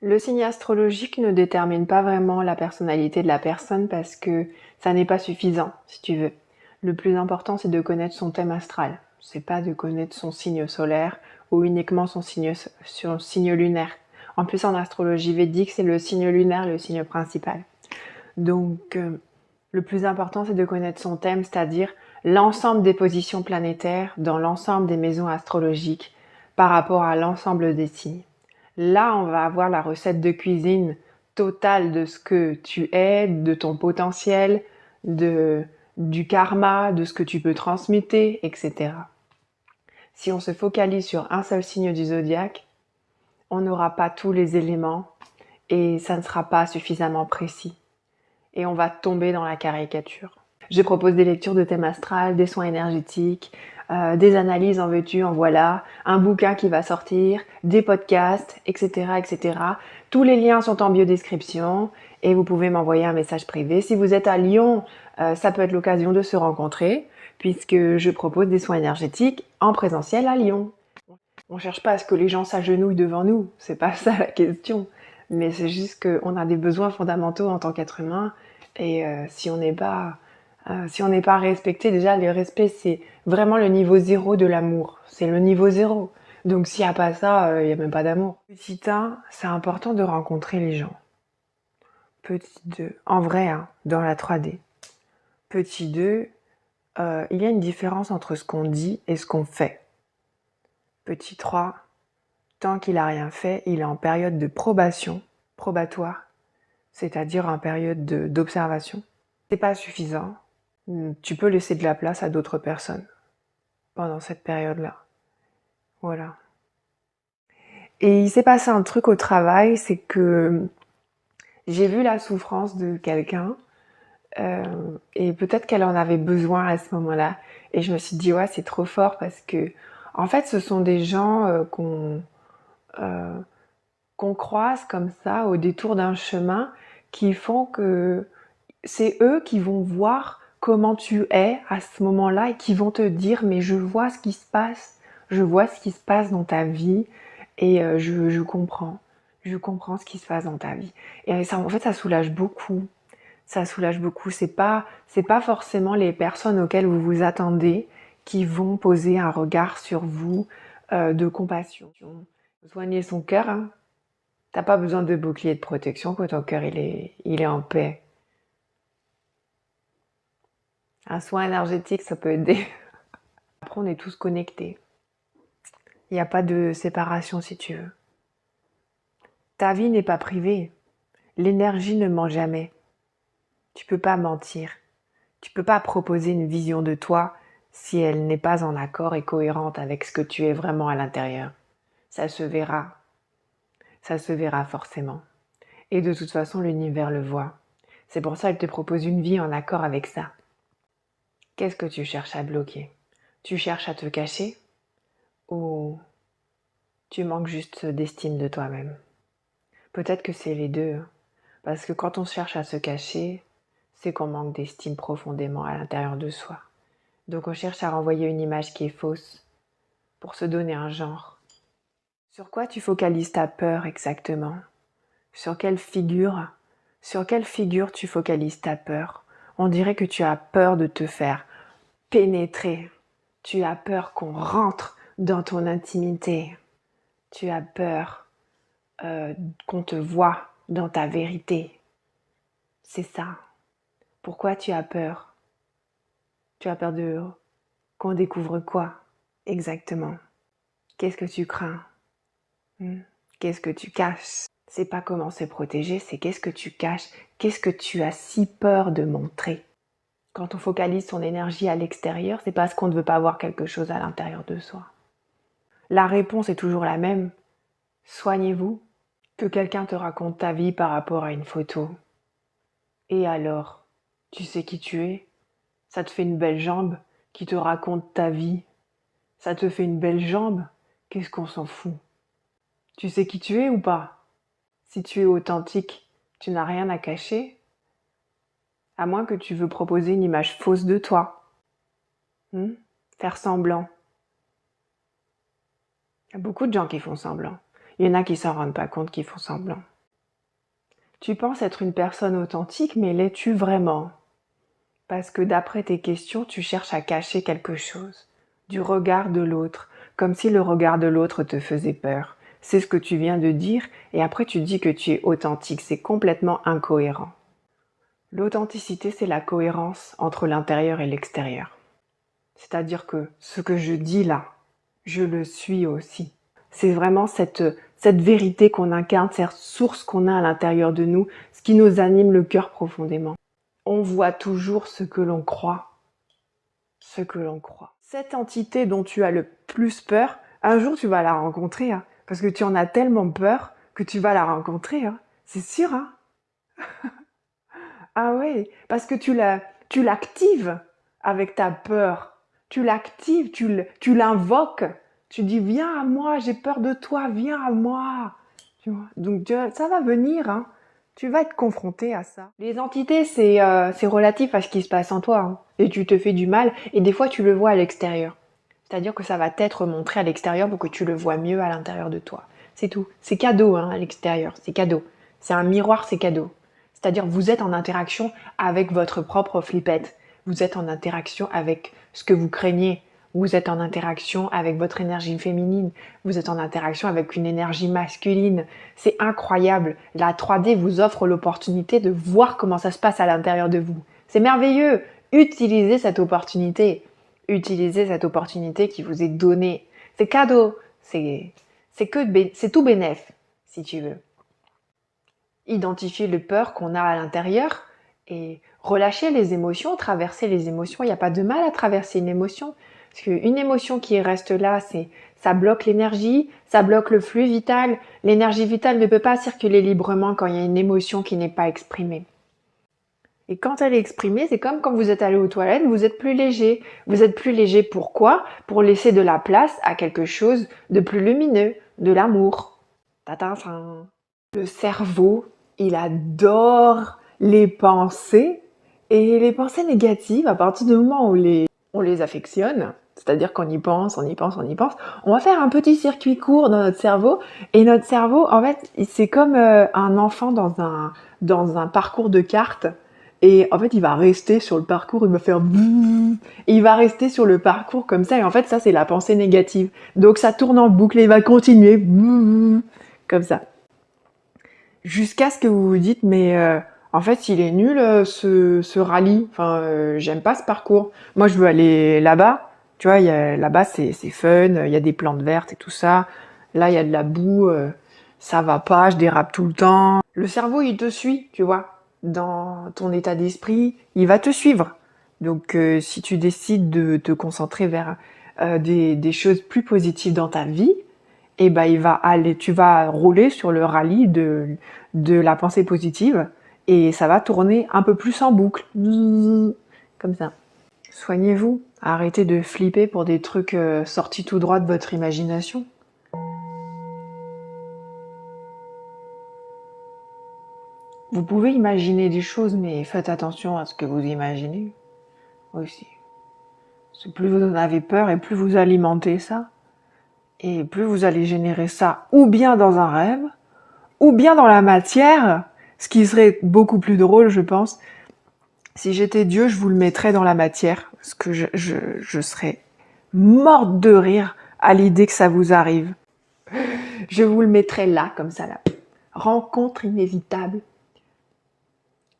Le signe astrologique ne détermine pas vraiment la personnalité de la personne parce que ça n'est pas suffisant, si tu veux. Le plus important, c'est de connaître son thème astral. C'est pas de connaître son signe solaire ou uniquement son signe lunaire. En plus, en astrologie védique, c'est le signe lunaire le signe principal. Donc, le plus important, c'est de connaître son thème, c'est-à-dire l'ensemble des positions planétaires dans l'ensemble des maisons astrologiques par rapport à l'ensemble des signes. Là, on va avoir la recette de cuisine totale de ce que tu es, de ton potentiel, du karma, de ce que tu peux transmuter, etc. Si on se focalise sur un seul signe du zodiaque, on n'aura pas tous les éléments et ça ne sera pas suffisamment précis. Et on va tomber dans la caricature. Je propose des lectures de thème astral, des soins énergétiques, des analyses en veux-tu, en voilà, un bouquin qui va sortir, des podcasts, etc., etc. Tous les liens sont en biodescription et vous pouvez m'envoyer un message privé. Si vous êtes à Lyon, ça peut être l'occasion de se rencontrer puisque je propose des soins énergétiques en présentiel à Lyon. On cherche pas à ce que les gens s'agenouillent devant nous, c'est pas ça la question. Mais c'est juste qu'on a des besoins fondamentaux en tant qu'être humain et si on n'est pas respecté, déjà le respect c'est vraiment le niveau zéro de l'amour, c'est le niveau zéro. Donc s'il n'y a pas ça, il n'y a même pas d'amour. Petit 1, c'est important de rencontrer les gens. Petit 2, en vrai, hein, dans la 3D. Petit 2, il y a une différence entre ce qu'on dit et ce qu'on fait. Petit 3, tant qu'il n'a rien fait, il est en période de probation, probatoire, c'est-à-dire en période d'observation. C'est pas suffisant. Tu peux laisser de la place à d'autres personnes pendant cette période-là. Voilà. Et il s'est passé un truc au travail, c'est que j'ai vu la souffrance de quelqu'un et peut-être qu'elle en avait besoin à ce moment-là. Et je me suis dit, ouais, c'est trop fort parce que, en fait, ce sont des gens qu'on croise comme ça au détour d'un chemin qui font que c'est eux qui vont voir comment tu es à ce moment-là et qui vont te dire mais je vois ce qui se passe, je vois ce qui se passe dans ta vie et je comprends ce qui se passe dans ta vie. Et ça, en fait, ça soulage beaucoup. Ça soulage beaucoup. C'est pas forcément les personnes auxquelles vous vous attendez qui vont poser un regard sur vous de compassion. Soigner son cœur, hein. T'as pas besoin de bouclier de protection quand ton cœur il est en paix. Un soin énergétique, ça peut aider. Après, on est tous connectés. Il n'y a pas de séparation si tu veux. Ta vie n'est pas privée. L'énergie ne ment jamais. Tu peux pas mentir. Tu peux pas proposer une vision de toi si elle n'est pas en accord et cohérente avec ce que tu es vraiment à l'intérieur. Ça se verra. Ça se verra forcément. Et de toute façon, l'univers le voit. C'est pour ça qu'il te propose une vie en accord avec ça. Qu'est-ce que tu cherches à bloquer? Tu cherches à te cacher? Ou tu manques juste d'estime de toi-même? Peut-être que c'est les deux, hein. Parce que quand on cherche à se cacher, c'est qu'on manque d'estime profondément à l'intérieur de soi. Donc on cherche à renvoyer une image qui est fausse pour se donner un genre. Sur quoi tu focalises ta peur exactement? Sur quelle figure? Sur quelle figure tu focalises ta peur? On dirait que tu as peur de te faire pénétrer. Tu as peur qu'on rentre dans ton intimité. Tu as peur qu'on te voie dans ta vérité. C'est ça. Pourquoi tu as peur? Tu as peur de qu'on découvre quoi exactement? Qu'est-ce que tu crains? Qu'est-ce que tu caches? C'est pas comment se protéger, c'est qu'est-ce que tu caches? Qu'est-ce que tu as si peur de montrer? Quand on focalise son énergie à l'extérieur, c'est parce qu'on ne veut pas voir quelque chose à l'intérieur de soi. La réponse est toujours la même. Soignez-vous. Que quelqu'un te raconte ta vie par rapport à une photo. Et alors, tu sais qui tu es? Ça te fait une belle jambe qui te raconte ta vie. Ça te fait une belle jambe? Qu'est-ce qu'on s'en fout? Tu sais qui tu es ou pas? Si tu es authentique, tu n'as rien à cacher, à moins que tu veux proposer une image fausse de toi. Faire semblant. Il y a beaucoup de gens qui font semblant. Il y en a qui s'en rendent pas compte qu'ils font semblant. Tu penses être une personne authentique, mais l'es-tu vraiment? Parce que d'après tes questions, tu cherches à cacher quelque chose, du regard de l'autre, comme si le regard de l'autre te faisait peur. C'est ce que tu viens de dire, et après tu dis que tu es authentique, c'est complètement incohérent. L'authenticité, c'est la cohérence entre l'intérieur et l'extérieur. C'est-à-dire que ce que je dis là, je le suis aussi. C'est vraiment cette vérité qu'on incarne, cette source qu'on a à l'intérieur de nous, ce qui nous anime le cœur profondément. On voit toujours ce que l'on croit. Ce que l'on croit. Cette entité dont tu as le plus peur, un jour tu vas la rencontrer, hein, parce que tu en as tellement peur que tu vas la rencontrer, hein. C'est sûr, hein. Ah ouais, parce que tu l'actives avec ta peur. Tu l'actives, tu l'invoques. Tu dis, viens à moi, j'ai peur de toi, viens à moi. Tu vois. Donc ça va venir, hein. Tu vas être confronté à ça. Les entités, c'est relatif à ce qui se passe en toi, hein. Et tu te fais du mal, et des fois tu le vois à l'extérieur. C'est-à-dire que ça va t'être montré à l'extérieur pour que tu le vois mieux à l'intérieur de toi. C'est tout. C'est cadeau, hein, à l'extérieur. C'est cadeau. C'est un miroir, c'est cadeau. C'est-à-dire vous êtes en interaction avec votre propre flippette. Vous êtes en interaction avec ce que vous craignez. Vous êtes en interaction avec votre énergie féminine. Vous êtes en interaction avec une énergie masculine. C'est incroyable. La 3D vous offre l'opportunité de voir comment ça se passe à l'intérieur de vous. C'est merveilleux. Utilisez cette opportunité. Utilisez cette opportunité qui vous est donnée. C'est cadeau. C'est tout bénef, si tu veux. Identifier les peurs qu'on a à l'intérieur et relâcher les émotions, traverser les émotions. Il n'y a pas de mal à traverser une émotion. Parce qu'une émotion qui reste là, ça bloque l'énergie, ça bloque le flux vital. L'énergie vitale ne peut pas circuler librement quand il y a une émotion qui n'est pas exprimée. Et quand elle est exprimée, c'est comme quand vous êtes allé aux toilettes, vous êtes plus léger. Vous êtes plus léger, pourquoi? Pour laisser de la place à quelque chose de plus lumineux, de l'amour. Le cerveau, il adore les pensées, et les pensées négatives, à partir du moment où on les affectionne, c'est-à-dire qu'on y pense, on y pense, on y pense, on va faire un petit circuit court dans notre cerveau, et notre cerveau, en fait, c'est comme un enfant dans un parcours de cartes, et en fait, il va rester sur le parcours, il va faire bouh, et il va rester sur le parcours comme ça, et en fait, ça, c'est la pensée négative. Donc, ça tourne en boucle, et il va continuer, bouh, comme ça. Jusqu'à ce que vous vous dites, mais en fait, il est nul ce rallye. Enfin, j'aime pas ce parcours. Moi, je veux aller là-bas. Tu vois, là-bas, c'est fun. Il y a des plantes vertes et tout ça. Là, il y a de la boue. Ça va pas. Je dérape tout le temps. Le cerveau, il te suit, tu vois. Dans ton état d'esprit, il va te suivre. Donc, si tu décides de te concentrer vers des choses plus positives dans ta vie, et ben tu vas rouler sur le rallye de la pensée positive et ça va tourner un peu plus en boucle, comme ça. Soignez-vous, arrêtez de flipper pour des trucs sortis tout droit de votre imagination. Vous pouvez imaginer des choses, mais faites attention à ce que vous imaginez aussi. Parce que plus vous en avez peur et plus vous alimentez ça, et plus vous allez générer ça ou bien dans un rêve, ou bien dans la matière, ce qui serait beaucoup plus drôle, je pense. Si j'étais Dieu, je vous le mettrais dans la matière, parce que je serais morte de rire à l'idée que ça vous arrive. Je vous le mettrais là, comme ça, là. Rencontre inévitable.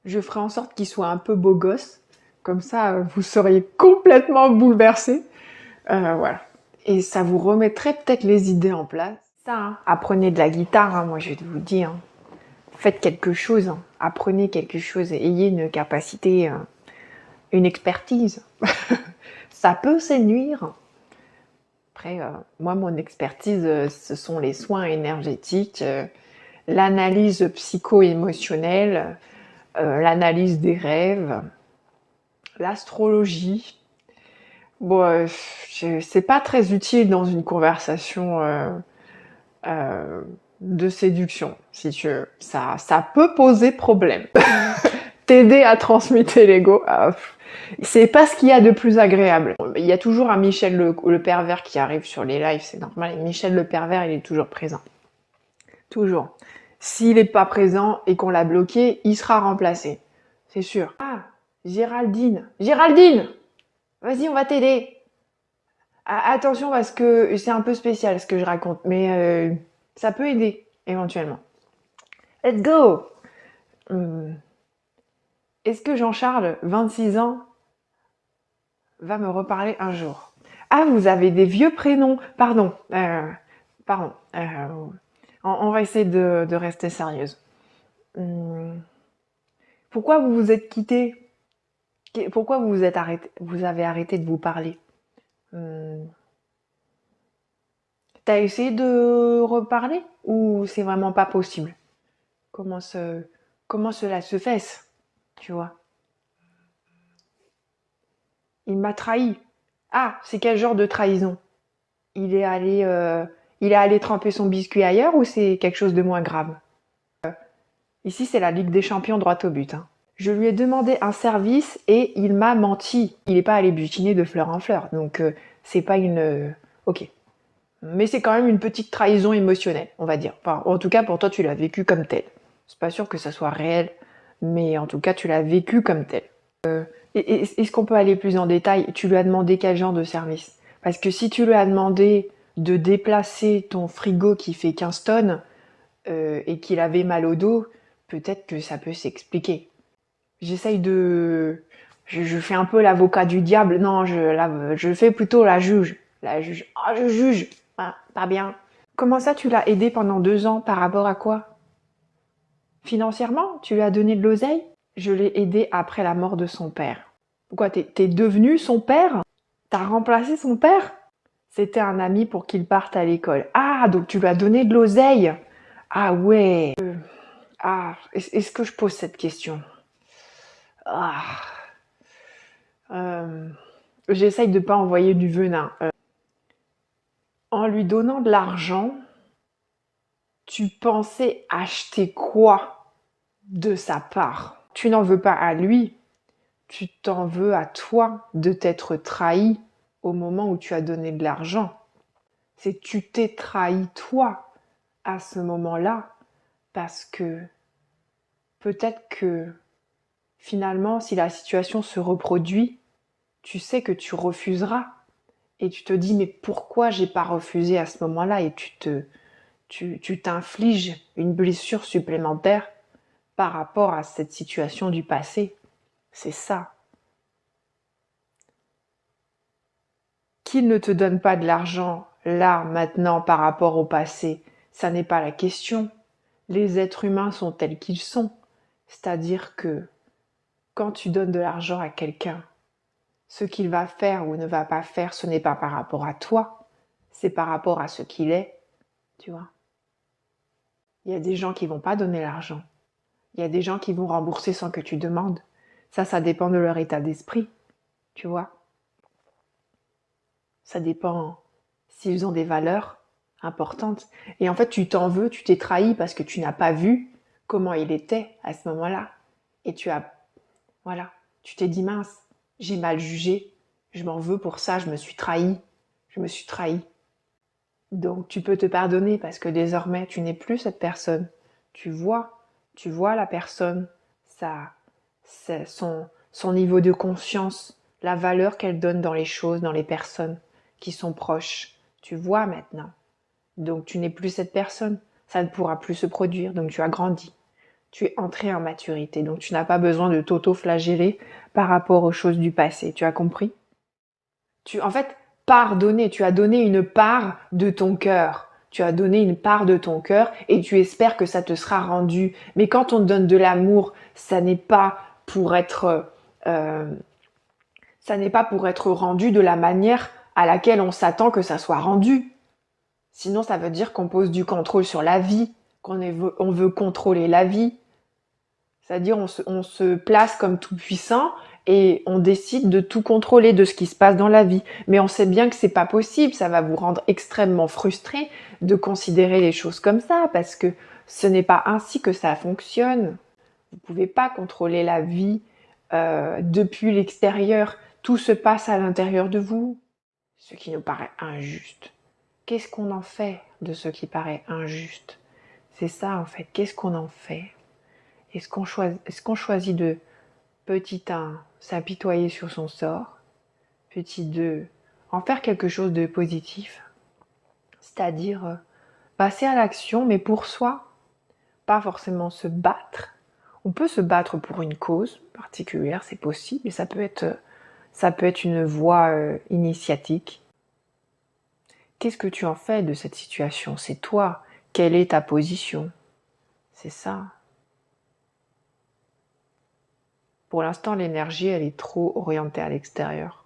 Je ferai en sorte qu'il soit un peu beau gosse, comme ça, vous seriez complètement bouleversé. Voilà. Et ça vous remettrait peut-être les idées en place. Ça, hein. Apprenez de la guitare, hein, moi je vous dis. Hein. Faites quelque chose, hein. Apprenez quelque chose, ayez une capacité, une expertise. Ça peut séduire. Après, moi, mon expertise, ce sont les soins énergétiques, l'analyse psycho-émotionnelle, l'analyse des rêves, l'astrologie. Bon, c'est pas très utile dans une conversation de séduction, si tu veux. Ça peut poser problème. T'aider à transmettre l'ego, c'est pas ce qu'il y a de plus agréable. Il y a toujours un Michel le pervers qui arrive sur les lives, c'est normal. Michel le pervers, il est toujours présent. Toujours. S'il n'est pas présent et qu'on l'a bloqué, il sera remplacé. C'est sûr. Ah, Géraldine. Géraldine! Vas-y, on va t'aider. Attention parce que c'est un peu spécial ce que je raconte, mais ça peut aider éventuellement. Let's go! Est-ce que Jean-Charles, 26 ans, va me reparler un jour? Ah, vous avez des vieux prénoms. Pardon. Pardon. On va essayer de rester sérieuse. Pourquoi vous vous êtes quittés? Pourquoi vous avez arrêté de vous parler? T'as essayé de reparler ou c'est vraiment pas possible? Comment cela se fait, tu vois? Il m'a trahi. Ah, c'est quel genre de trahison? Il est allé tremper son biscuit ailleurs ou c'est quelque chose de moins grave? Ici, c'est la Ligue des Champions droit au but, hein. Je lui ai demandé un service et il m'a menti. Il n'est pas allé butiner de fleur en fleur, donc c'est pas une... Ok. Mais c'est quand même une petite trahison émotionnelle, on va dire. Enfin, en tout cas, pour toi, tu l'as vécu comme tel. C'est pas sûr que ça soit réel, mais en tout cas, tu l'as vécu comme tel. Est-ce qu'on peut aller plus en détail? Tu lui as demandé quel genre de service? Parce que si tu lui as demandé de déplacer ton frigo qui fait 15 tonnes et qu'il avait mal au dos, peut-être que ça peut s'expliquer. J'essaye de... Je fais un peu l'avocat du diable. Non, je fais plutôt la juge. La juge. Ah, je juge. Ah, pas bien. Comment ça, tu l'as aidé pendant 2 ans par rapport à quoi? Financièrement? Tu lui as donné de l'oseille? Je l'ai aidé après la mort de son père. Pourquoi t'es devenu son père? T'as remplacé son père? C'était un ami pour qu'il parte à l'école. Ah, donc tu lui as donné de l'oseille. Ah ouais. Ah, est-ce que je pose cette question? Ah. J'essaye de pas envoyer du venin. En lui donnant de l'argent, tu pensais acheter quoi de sa part? Tu n'en veux pas à lui, tu t'en veux à toi de t'être trahi au moment où tu as donné de l'argent. C'est tu t'es trahi toi à ce moment-là parce que peut-être que finalement, si la situation se reproduit, tu sais que tu refuseras et tu te dis mais pourquoi j'ai pas refusé à ce moment-là et tu t'infliges une blessure supplémentaire par rapport à cette situation du passé. C'est ça. Qu'il ne te donne pas de l'argent là, maintenant, par rapport au passé, ça n'est pas la question. Les êtres humains sont tels qu'ils sont. C'est-à-dire que quand tu donnes de l'argent à quelqu'un, ce qu'il va faire ou ne va pas faire, ce n'est pas par rapport à toi, c'est par rapport à ce qu'il est, tu vois. Il y a des gens qui vont pas donner l'argent. Il y a des gens qui vont rembourser sans que tu demandes. Ça dépend de leur état d'esprit, tu vois. Ça dépend s'ils ont des valeurs importantes. Et en fait, tu t'en veux, tu t'es trahi parce que tu n'as pas vu comment il était à ce moment-là. Et voilà, tu t'es dit mince, j'ai mal jugé, je m'en veux pour ça, je me suis trahi. Donc tu peux te pardonner parce que désormais, tu n'es plus cette personne. Tu vois la personne, son niveau de conscience, la valeur qu'elle donne dans les choses, dans les personnes qui sont proches. Tu vois maintenant. Donc tu n'es plus cette personne. Ça ne pourra plus se produire. Donc tu as grandi. Tu es entré en maturité. Donc tu n'as pas besoin de t'auto-flageller par rapport aux choses du passé. Tu as compris? En fait, pardonner. Tu as donné une part de ton cœur. Tu as donné une part de ton cœur et tu espères que ça te sera rendu. Mais quand on te donne de l'amour, ça n'est pas pour être rendu de la manière à laquelle on s'attend que ça soit rendu. Sinon, ça veut dire qu'on pose du contrôle sur la vie, on veut contrôler la vie. C'est-à-dire on se place comme tout puissant et on décide de tout contrôler de ce qui se passe dans la vie. Mais on sait bien que c'est pas possible, ça va vous rendre extrêmement frustré de considérer les choses comme ça parce que ce n'est pas ainsi que ça fonctionne. Vous pouvez pas contrôler la vie depuis l'extérieur. Tout se passe à l'intérieur de vous. Ce qui nous paraît injuste. Qu'est-ce qu'on en fait de ce qui paraît injuste? C'est ça en fait. Qu'est-ce qu'on en fait? Est-ce qu'on choisit de, petit 1, s'apitoyer sur son sort, petit 2, en faire quelque chose de positif, c'est-à-dire passer à l'action, mais pour soi, pas forcément se battre. On peut se battre pour une cause particulière, c'est possible, et ça peut être une voie initiatique. Qu'est-ce que tu en fais de cette situation? C'est toi. Quelle est ta position? C'est ça. Pour l'instant, l'énergie, elle est trop orientée à l'extérieur.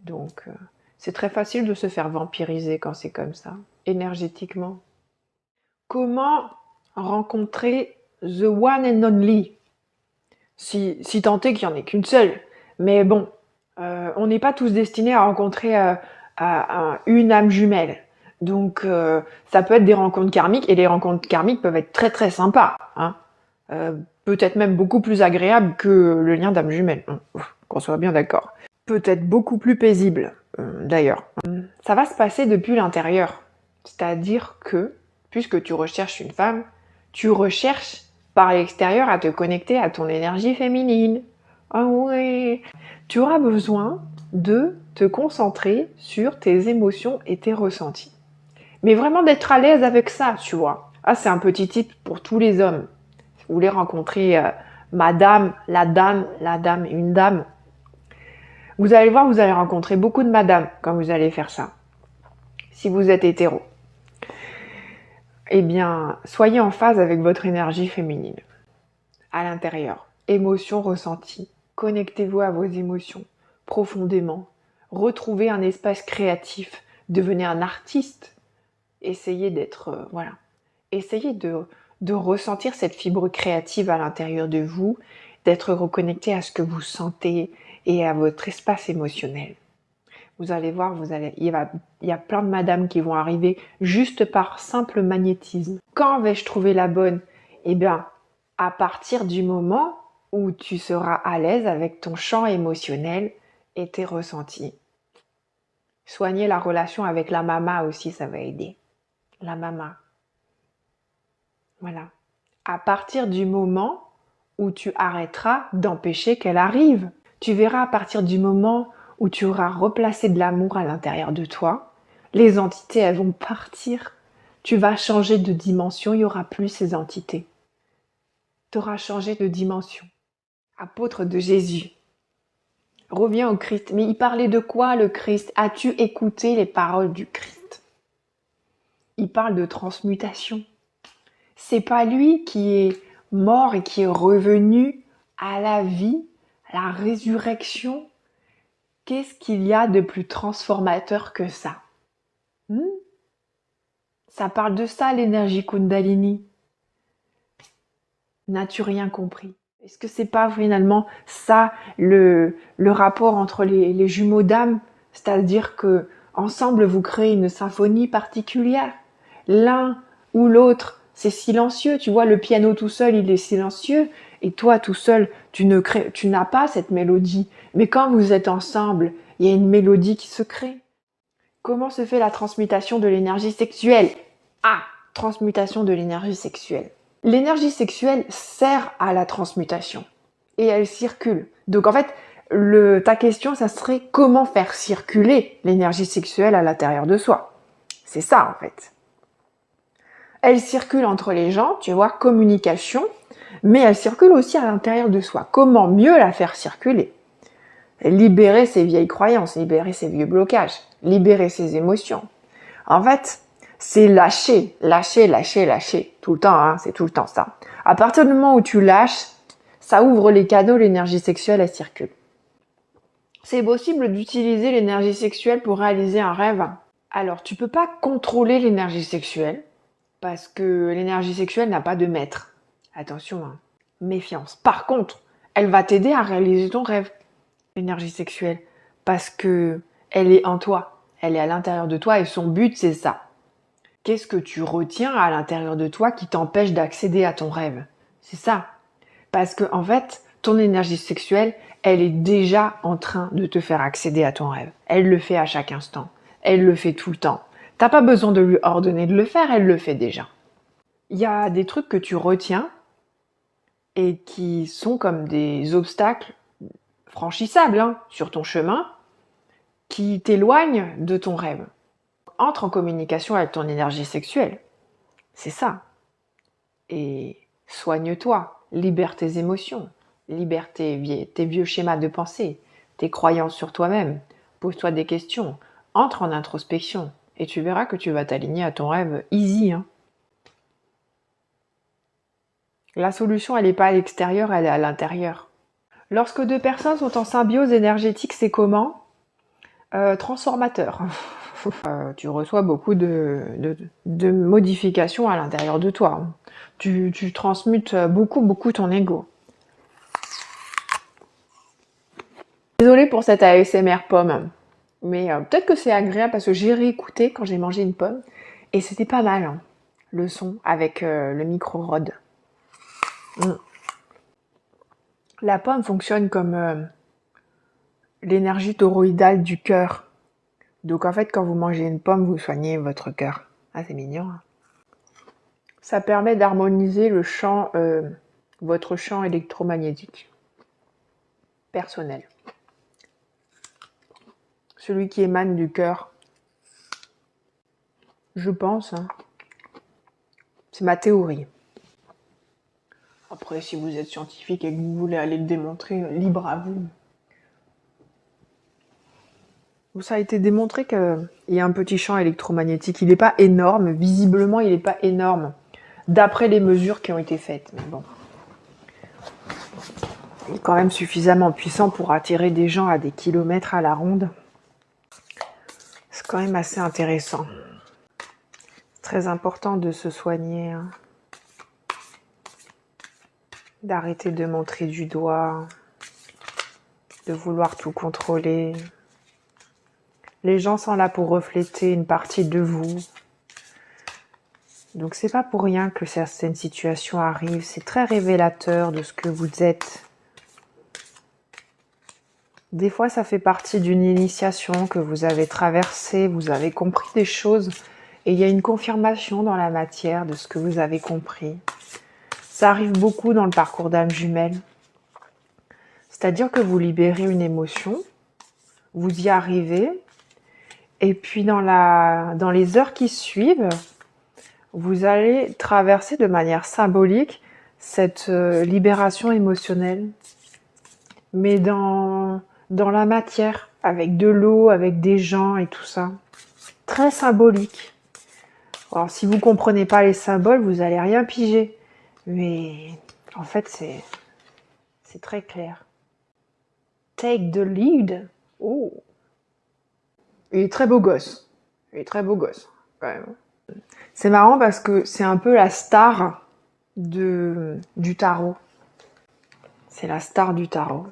Donc, c'est très facile de se faire vampiriser quand c'est comme ça, énergétiquement. Comment rencontrer the one and only? Si tant est qu'il n'y en ait qu'une seule. Mais bon, on n'est pas tous destinés à rencontrer une âme jumelle. Donc, ça peut être des rencontres karmiques, et les rencontres karmiques peuvent être très très sympas. Hein. Peut-être même beaucoup plus agréables que le lien d'âme jumelle. Qu'on soit bien d'accord. Peut-être beaucoup plus paisible, d'ailleurs. Ça va se passer depuis l'intérieur. C'est-à-dire que, puisque tu recherches une femme, tu recherches par l'extérieur à te connecter à ton énergie féminine. Ah ouais. Tu auras besoin de te concentrer sur tes émotions et tes ressentis. Mais vraiment d'être à l'aise avec ça, tu vois. Ah, c'est un petit tip pour tous les hommes. Si vous voulez rencontrer madame, la dame, une dame, vous allez voir, vous allez rencontrer beaucoup de madames quand vous allez faire ça. Si vous êtes hétéro. Eh bien, soyez en phase avec votre énergie féminine. À l'intérieur. Émotions ressenties. Connectez-vous à vos émotions profondément. Retrouvez un espace créatif. Devenez un artiste. Essayez d'être... voilà. Essayez de ressentir cette fibre créative à l'intérieur de vous, d'être reconnecté à ce que vous sentez et à votre espace émotionnel. Vous allez voir, il y a plein de madames qui vont arriver juste par simple magnétisme. Quand vais-je trouver la bonne? Eh bien, à partir du moment où tu seras à l'aise avec ton champ émotionnel et tes ressentis. Soigner la relation avec la mama aussi, ça va aider. La mama. Voilà. À partir du moment où tu arrêteras d'empêcher qu'elle arrive. Tu verras à partir du moment où tu auras replacé de l'amour à l'intérieur de toi, les entités, elles vont partir. Tu vas changer de dimension, il n'y aura plus ces entités. Tu auras changé de dimension. Apôtre de Jésus. Reviens au Christ. Mais il parlait de quoi, le Christ? As-tu écouté les paroles du Christ? Il parle de transmutation. C'est pas lui qui est mort et qui est revenu à la vie, à la résurrection. Qu'est-ce qu'il y a de plus transformateur que ça? Ça parle de ça, l'énergie Kundalini. N'as-tu rien compris? Est-ce que c'est pas finalement ça le rapport entre les jumeaux d'âme? C'est-à-dire que ensemble vous créez une symphonie particulière. L'un ou l'autre, c'est silencieux. Tu vois, le piano tout seul, il est silencieux. Et toi, tout seul, tu n'as pas cette mélodie. Mais quand vous êtes ensemble, il y a une mélodie qui se crée. Comment se fait la transmutation de l'énergie sexuelle? Ah, transmutation de l'énergie sexuelle. L'énergie sexuelle sert à la transmutation. Et elle circule. Donc en fait, ta question, ça serait comment faire circuler l'énergie sexuelle à l'intérieur de soi. C'est ça en fait. Elle circule entre les gens, tu vois, communication, mais elle circule aussi à l'intérieur de soi. Comment mieux la faire circuler? Libérer ses vieilles croyances, libérer ses vieux blocages, libérer ses émotions. En fait, c'est lâcher, tout le temps, hein, c'est tout le temps ça. À partir du moment où tu lâches, ça ouvre les canaux, l'énergie sexuelle, elle circule. C'est possible d'utiliser l'énergie sexuelle pour réaliser un rêve. Alors, tu peux pas contrôler l'énergie sexuelle, parce que l'énergie sexuelle n'a pas de maître. Attention, hein. Méfiance. Par contre, elle va t'aider à réaliser ton rêve, l'énergie sexuelle, parce que elle est en toi, elle est à l'intérieur de toi et son but c'est ça. Qu'est-ce que tu retiens à l'intérieur de toi qui t'empêche d'accéder à ton rêve? C'est ça. Parce que en fait, ton énergie sexuelle, elle est déjà en train de te faire accéder à ton rêve. Elle le fait à chaque instant. Elle le fait tout le temps. T'as pas besoin de lui ordonner de le faire, elle le fait déjà. Il y a des trucs que tu retiens et qui sont comme des obstacles franchissables hein, sur ton chemin qui t'éloignent de ton rêve. Entre en communication avec ton énergie sexuelle. C'est ça. Et soigne-toi, libère tes émotions, libère tes vieux schémas de pensée, tes croyances sur toi-même. Pose-toi des questions, entre en introspection et tu verras que tu vas t'aligner à ton rêve easy. Hein. La solution, elle n'est pas à l'extérieur, elle est à l'intérieur. Lorsque deux personnes sont en symbiose énergétique, c'est comment transformateur. Tu reçois beaucoup de modifications à l'intérieur de toi. Tu transmutes beaucoup ton ego. Désolée pour cette ASMR pomme, mais peut-être que c'est agréable parce que j'ai réécouté quand j'ai mangé une pomme et c'était pas mal hein, le son avec le micro Rode. La pomme fonctionne comme l'énergie toroïdale du cœur. Donc en fait, quand vous mangez une pomme, vous soignez votre cœur. Ah, c'est mignon. Hein. Ça permet d'harmoniser le champ, votre champ électromagnétique personnel. Celui qui émane du cœur. Je pense. Hein. C'est ma théorie. Après, si vous êtes scientifique et que vous voulez aller le démontrer, libre à vous. Ça a été démontré qu'il y a un petit champ électromagnétique. Il n'est pas énorme. Visiblement, il n'est pas énorme. D'après les mesures qui ont été faites. Mais bon. Il est quand même suffisamment puissant pour attirer des gens à des kilomètres à la ronde. C'est quand même assez intéressant. C'est très important de se soigner. Hein. D'arrêter de montrer du doigt. De vouloir tout contrôler. Les gens sont là pour refléter une partie de vous. Donc c'est pas pour rien que certaines situations arrivent. C'est très révélateur de ce que vous êtes. Des fois, ça fait partie d'une initiation que vous avez traversée, vous avez compris des choses et il y a une confirmation dans la matière de ce que vous avez compris. Ça arrive beaucoup dans le parcours d'âme jumelle. C'est-à-dire que vous libérez une émotion, vous y arrivez et puis dans les heures qui suivent, vous allez traverser de manière symbolique cette libération émotionnelle. Mais dans la matière, avec de l'eau, avec des gens et tout ça. Très symbolique. Alors, si vous ne comprenez pas les symboles, vous n'allez rien piger. Mais en fait, c'est très clair. Take the lead. Oh. Il est très beau gosse. Il est très beau gosse, quand même. C'est marrant parce que c'est un peu la star du tarot. C'est la star du tarot.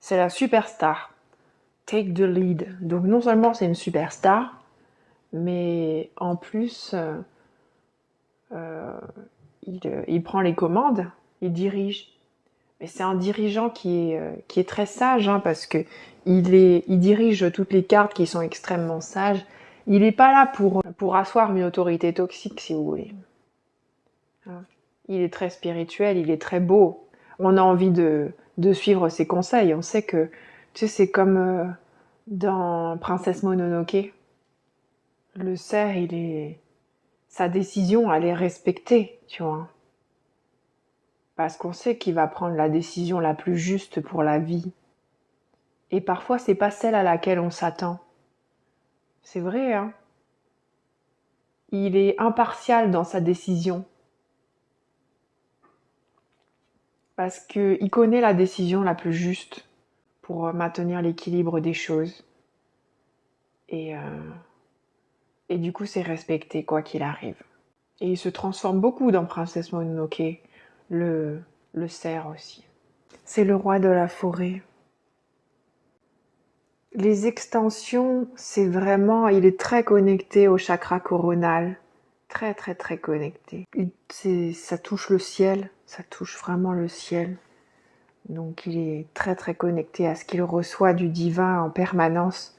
C'est la superstar. Take the lead. Donc non seulement c'est une superstar, mais en plus, il prend les commandes, il dirige. Mais c'est un dirigeant qui est très sage, hein, parce que il dirige toutes les cartes qui sont extrêmement sages. Il n'est pas là pour asseoir une autorité toxique, si vous voulez. Il est très spirituel, il est très beau. On a envie de suivre ses conseils. On sait que, tu sais, c'est comme dans Princesse Mononoke. Le cerf, sa décision, elle est respectée, tu vois. Parce qu'on sait qu'il va prendre la décision la plus juste pour la vie. Et parfois, c'est pas celle à laquelle on s'attend. C'est vrai, hein. Il est impartial dans sa décision. Parce qu'il connaît la décision la plus juste pour maintenir l'équilibre des choses. Et du coup, c'est respecté, quoi qu'il arrive. Et il se transforme beaucoup dans Princesse Mononoke, le cerf aussi. C'est le roi de la forêt. Les extensions, c'est vraiment... Il est très connecté au chakra coronal. Très, très, très connecté. Ça touche le ciel. Ça touche vraiment le ciel. Donc, il est très, très connecté à ce qu'il reçoit du divin en permanence.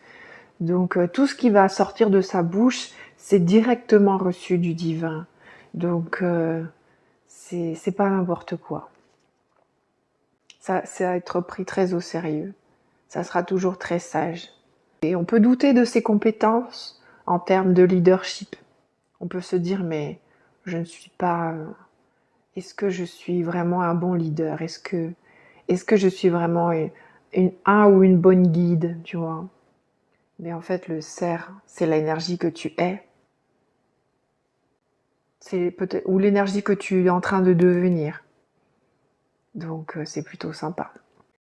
Donc, tout ce qui va sortir de sa bouche, c'est directement reçu du divin. Donc, c'est pas n'importe quoi. Ça, c'est à être pris très au sérieux. Ça sera toujours très sage. Et on peut douter de ses compétences en termes de leadership. On peut se dire, mais je ne suis pas... Est-ce que je suis vraiment un bon leader? Est-ce que je suis vraiment un ou une bonne guide, tu vois? Mais en fait, le cerf, c'est l'énergie que tu es. C'est peut-être, ou l'énergie que tu es en train de devenir. Donc, c'est plutôt sympa.